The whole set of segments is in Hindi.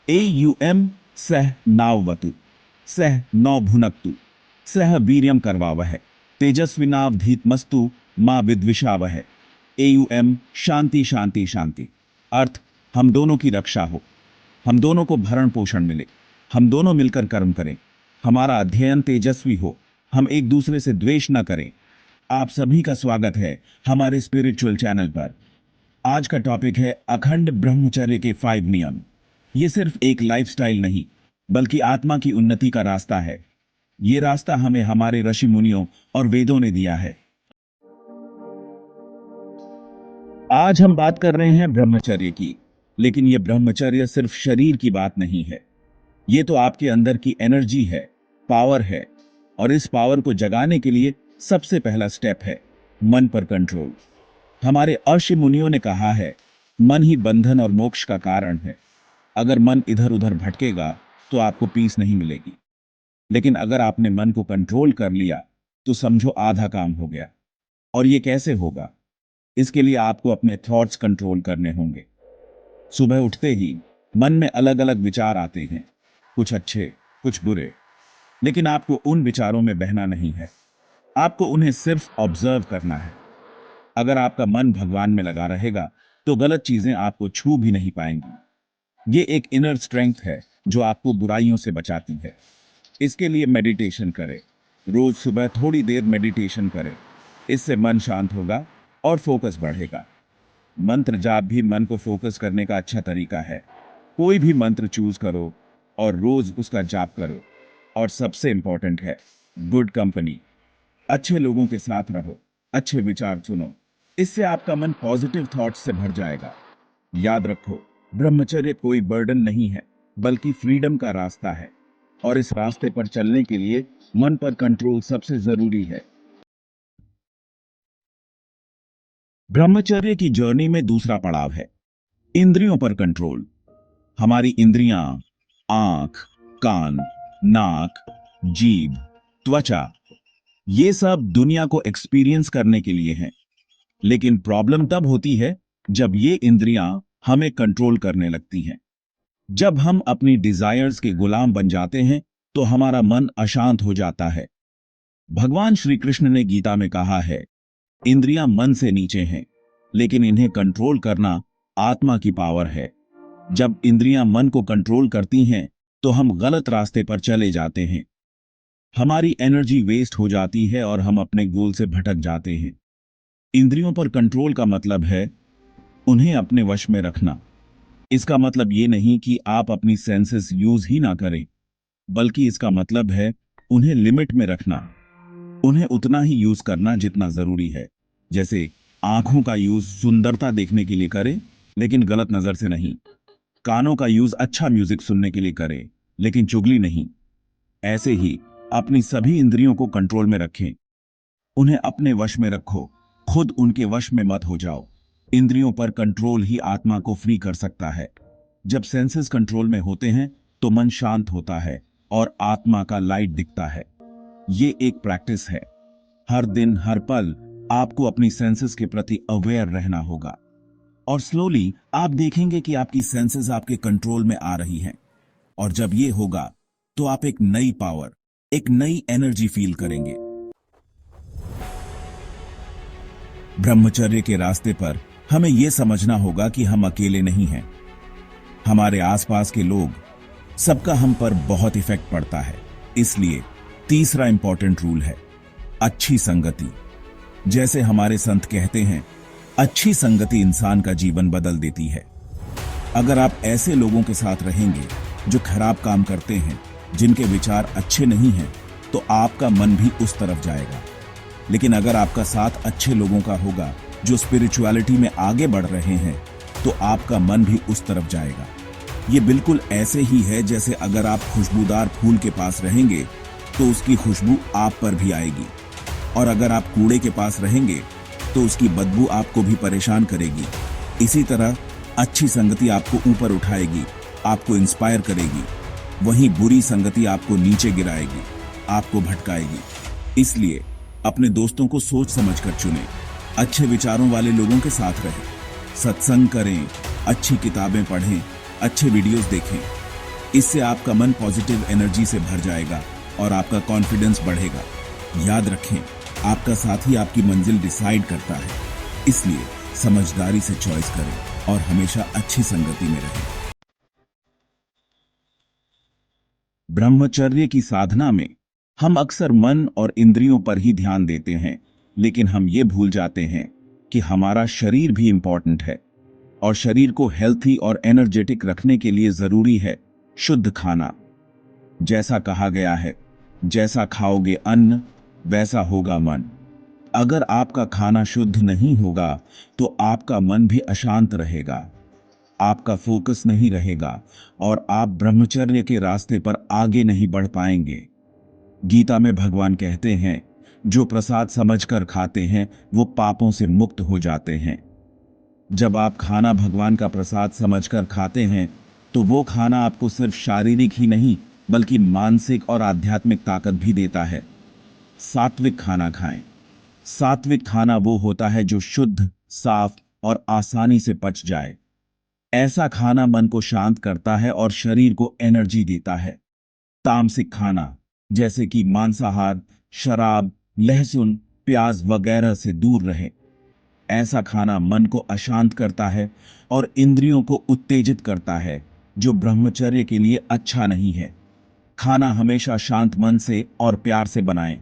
एयुएम सह नाववतु सह नौ भुनक्तु सह वीर्यम करवावह तेजस्विनावधीतमस्तु मां विद्विषावह। एयुएम शांति शांति शांति। अर्थ, हम दोनों की रक्षा हो, हम दोनों को भरण पोषण मिले, हम दोनों मिलकर कर्म करें, हमारा अध्ययन तेजस्वी हो, हम एक दूसरे से द्वेष न करें। आप सभी का स्वागत है हमारे स्पिरिचुअल चैनल पर। आज का टॉपिक है अखंड ब्रह्मचर्य के 5 नियम। ये सिर्फ एक लाइफस्टाइल नहीं, बल्कि आत्मा की उन्नति का रास्ता है। ये रास्ता हमें हमारे ऋषि मुनियों और वेदों ने दिया है। आज हम बात कर रहे हैं ब्रह्मचर्य की, लेकिन यह ब्रह्मचर्य सिर्फ शरीर की बात नहीं है। ये तो आपके अंदर की एनर्जी है, पावर है, और इस पावर को जगाने के लिए सबसे पहला स्टेप है मन पर कंट्रोल। हमारे ऋषि मुनियों ने कहा है, मन ही बंधन और मोक्ष का कारण है। अगर मन इधर उधर भटकेगा तो आपको पीस नहीं मिलेगी, लेकिन अगर आपने मन को कंट्रोल कर लिया तो समझो आधा काम हो गया। और ये कैसे होगा? इसके लिए आपको अपने थॉट्स कंट्रोल करने होंगे। सुबह उठते ही मन में अलग अलग विचार आते हैं, कुछ अच्छे, कुछ बुरे, लेकिन आपको उन विचारों में बहना नहीं है, आपको उन्हें सिर्फ ऑब्जर्व करना है। अगर आपका मन भगवान में लगा रहेगा तो गलत चीजें आपको छू भी नहीं पाएंगी। ये एक इनर स्ट्रेंथ है जो आपको बुराइयों से बचाती है। इसके लिए मेडिटेशन करें, रोज सुबह थोड़ी देर मेडिटेशन करें। इससे मन शांत होगा और फोकस बढ़ेगा। मंत्र जाप भी मन को फोकस करने का अच्छा तरीका है। कोई भी मंत्र चूज करो और रोज उसका जाप करो। और सबसे इंपॉर्टेंट है गुड कंपनी। अच्छे लोगों के साथ रहो, अच्छे विचार सुनो। इससे आपका मन पॉजिटिव थॉट्स से भर जाएगा। याद रखो, ब्रह्मचर्य कोई बर्डन नहीं है, बल्कि फ्रीडम का रास्ता है। और इस रास्ते पर चलने के लिए मन पर कंट्रोल सबसे जरूरी है। ब्रह्मचर्य की जर्नी में दूसरा पड़ाव है इंद्रियों पर कंट्रोल। हमारी इंद्रियां, आंख, कान, नाक, जीभ, त्वचा, ये सब दुनिया को एक्सपीरियंस करने के लिए हैं। लेकिन प्रॉब्लम तब होती है जब ये इंद्रियां हमें कंट्रोल करने लगती हैं। जब हम अपनी डिजायर्स के गुलाम बन जाते हैं तो हमारा मन अशांत हो जाता है। भगवान श्री कृष्ण ने गीता में कहा है, इंद्रियां मन से नीचे हैं, लेकिन इन्हें कंट्रोल करना आत्मा की पावर है। जब इंद्रियां मन को कंट्रोल करती हैं तो हम गलत रास्ते पर चले जाते हैं। हमारी एनर्जी वेस्ट हो जाती है और हम अपने गोल से भटक जाते हैं। इंद्रियों पर कंट्रोल का मतलब है उन्हें अपने वश में रखना। इसका मतलब ये नहीं कि आप अपनी सेंसेस यूज ही ना करें, बल्कि इसका मतलब है उन्हें लिमिट में रखना। उन्हें उतना ही यूज करना जितना जरूरी है। जैसे आंखों का यूज सुंदरता देखने के लिए करें, लेकिन गलत नजर से नहीं। कानों का यूज अच्छा म्यूजिक सुनने के लिए करें, लेकिन चुगली नहीं। ऐसे ही अपनी सभी इंद्रियों को कंट्रोल में रखें, उन्हें अपने वश में रखो, खुद उनके वश में मत हो जाओ। इंद्रियों पर कंट्रोल ही आत्मा को फ्री कर सकता है। जब सेंसेस कंट्रोल में होते हैं तो मन शांत होता है और आत्मा का लाइट दिखता है। ये एक प्रैक्टिस है। हर दिन हर पल आपको अपनी सेंसेस के प्रति अवेयर रहना होगा, और स्लोली आप देखेंगे कि आपकी सेंसेस आपके कंट्रोल में आ रही हैं। और जब ये होगा तो आप एक नई पावर, एक नई एनर्जी फील करेंगे। ब्रह्मचर्य के रास्ते पर हमें यह समझना होगा कि हम अकेले नहीं हैं। हमारे आसपास के लोग, सबका हम पर बहुत इफेक्ट पड़ता है। इसलिए तीसरा इंपॉर्टेंट रूल है अच्छी संगति। जैसे हमारे संत कहते हैं, अच्छी संगति इंसान का जीवन बदल देती है। अगर आप ऐसे लोगों के साथ रहेंगे जो खराब काम करते हैं, जिनके विचार अच्छे नहीं हैं, तो आपका मन भी उस तरफ जाएगा। लेकिन अगर आपका साथ अच्छे लोगों का होगा जो स्पिरिचुअलिटी में आगे बढ़ रहे हैं, तो आपका मन भी उस तरफ जाएगा। ये बिल्कुल ऐसे ही है जैसे अगर आप खुशबूदार फूल के पास रहेंगे तो उसकी खुशबू आप पर भी आएगी, और अगर आप कूड़े के पास रहेंगे तो उसकी बदबू आपको भी परेशान करेगी। इसी तरह अच्छी संगति आपको ऊपर उठाएगी, आपको इंस्पायर करेगी, वहीं बुरी संगति आपको नीचे गिराएगी, आपको भटकाएगी। इसलिए अपने दोस्तों को सोच समझकर चुनें, अच्छे विचारों वाले लोगों के साथ रहें, सत्संग करें, अच्छी किताबें पढ़ें, अच्छे वीडियोस देखें। इससे आपका मन पॉजिटिव एनर्जी से भर जाएगा और आपका कॉन्फिडेंस बढ़ेगा। याद रखें, आपका साथी आपकी मंजिल डिसाइड करता है, इसलिए समझदारी से चॉइस करें और हमेशा अच्छी संगति में रहें। ब्रह्मचर्य की साधना में हम अक्सर मन और इंद्रियों पर ही ध्यान देते हैं, लेकिन हम ये भूल जाते हैं कि हमारा शरीर भी इंपॉर्टेंट है और शरीर को हेल्थी और एनर्जेटिक रखने के लिए जरूरी है शुद्ध खाना। जैसा कहा गया है, जैसा खाओगे अन्न वैसा होगा मन। अगर आपका खाना शुद्ध नहीं होगा तो आपका मन भी अशांत रहेगा, आपका फोकस नहीं रहेगा और आप ब्रह्मचर्य के रास्ते पर आगे नहीं बढ़ पाएंगे। गीता में भगवान कहते हैं, जो प्रसाद समझकर खाते हैं वो पापों से मुक्त हो जाते हैं। जब आप खाना भगवान का प्रसाद समझकर खाते हैं तो वो खाना आपको सिर्फ शारीरिक ही नहीं बल्कि मानसिक और आध्यात्मिक ताकत भी देता है। सात्विक खाना खाएं। सात्विक खाना वो होता है जो शुद्ध, साफ और आसानी से पच जाए। ऐसा खाना मन को शांत करता है और शरीर को एनर्जी देता है। तामसिक खाना जैसे कि मांसाहार, शराब, लहसुन, प्याज वगैरह से दूर रहे। ऐसा खाना मन को अशांत करता है और इंद्रियों को उत्तेजित करता है, जो ब्रह्मचर्य के लिए अच्छा नहीं है। खाना हमेशा शांत मन से और प्यार से बनाएं।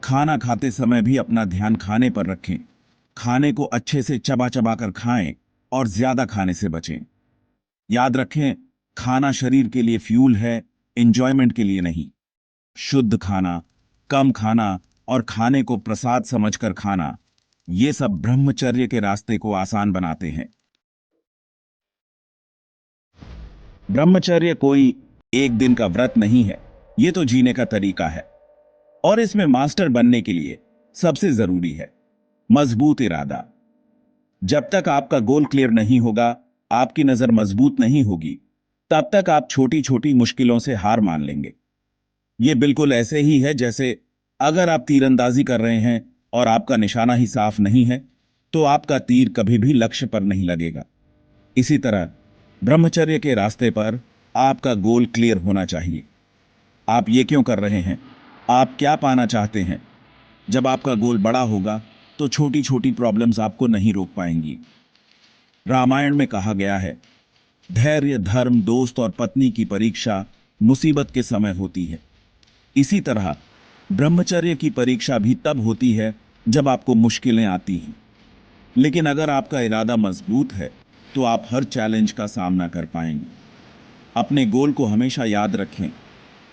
खाना खाते समय भी अपना ध्यान खाने पर रखें। खाने को अच्छे से चबा चबा कर खाएं और ज्यादा खाने से बचें। याद रखें, खाना शरीर के लिए फ्यूल है, एंजॉयमेंट के लिए नहीं। शुद्ध खाना, कम खाना और खाने को प्रसाद समझकर खाना, ये सब ब्रह्मचर्य के रास्ते को आसान बनाते हैं। ब्रह्मचर्य कोई एक दिन का व्रत नहीं है, ये तो जीने का तरीका है और इसमें मास्टर बनने के लिए सबसे जरूरी है मजबूत इरादा। जब तक आपका गोल क्लियर नहीं होगा, आपकी नजर मजबूत नहीं होगी, तब तक आप छोटी छोटी मुश्किलों से हार मान लेंगे। यह बिल्कुल ऐसे ही है जैसे अगर आप तीरंदाजी कर रहे हैं और आपका निशाना ही साफ नहीं है, तो आपका तीर कभी भी लक्ष्य पर नहीं लगेगा। इसी तरह ब्रह्मचर्य के रास्ते पर आपका गोल क्लियर होना चाहिए। आप ये क्यों कर रहे हैं, आप क्या पाना चाहते हैं। जब आपका गोल बड़ा होगा तो छोटी छोटी प्रॉब्लम्स आपको नहीं रोक पाएंगी। रामायण में कहा गया है, धैर्य, धर्म, दोस्त और पत्नी की परीक्षा मुसीबत के समय होती है। इसी तरह ब्रह्मचर्य की परीक्षा भी तब होती है जब आपको मुश्किलें आती हैं। लेकिन अगर आपका इरादा मजबूत है तो आप हर चैलेंज का सामना कर पाएंगे। अपने गोल को हमेशा याद रखें,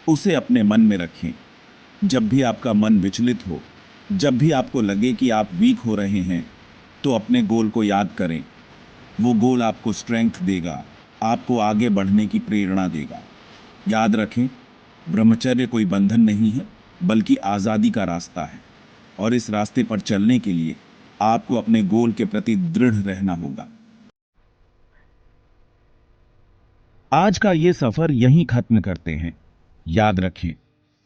उसे अपने मन में रखें। जब भी आपका मन विचलित हो, जब भी आपको लगे कि आप वीक हो रहे हैं, तो अपने गोल को याद करें। वो गोल आपको स्ट्रेंथ देगा, आपको आगे बढ़ने की प्रेरणा देगा। याद रखें, ब्रह्मचर्य कोई बंधन नहीं है बल्कि आज़ादी का रास्ता है और इस रास्ते पर चलने के लिए आपको अपने गोल के प्रति दृढ़ रहना होगा। आज का ये सफर यहीं खत्म करते हैं। याद रखें,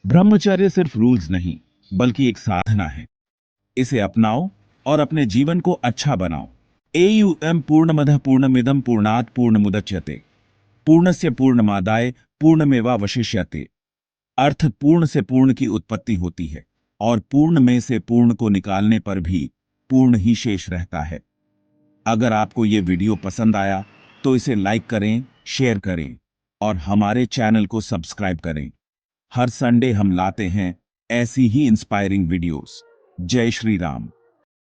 ब्रह्मचर्य सिर्फ रूल्स नहीं बल्कि एक साधना है। इसे अपनाओ और अपने जीवन को अच्छा बनाओ। AUM पूर्णमदः पूर्णमिदं पूर्णात् पूर्णमुदच्यते पूर्णस्य पूर्णमादाय पूर्णमेवावशिष्यते। अर्थ पूर्ण से पूर्ण की उत्पत्ति होती है और पूर्ण में से पूर्ण को निकालने पर भी पूर्ण ही शेष रहता है। अगर आपको ये वीडियो पसंद आया तो इसे लाइक करें, शेयर करें और हमारे चैनल को सब्सक्राइब करें। हर संडे हम लाते हैं ऐसी ही इंस्पायरिंग वीडियोस। जय श्री राम।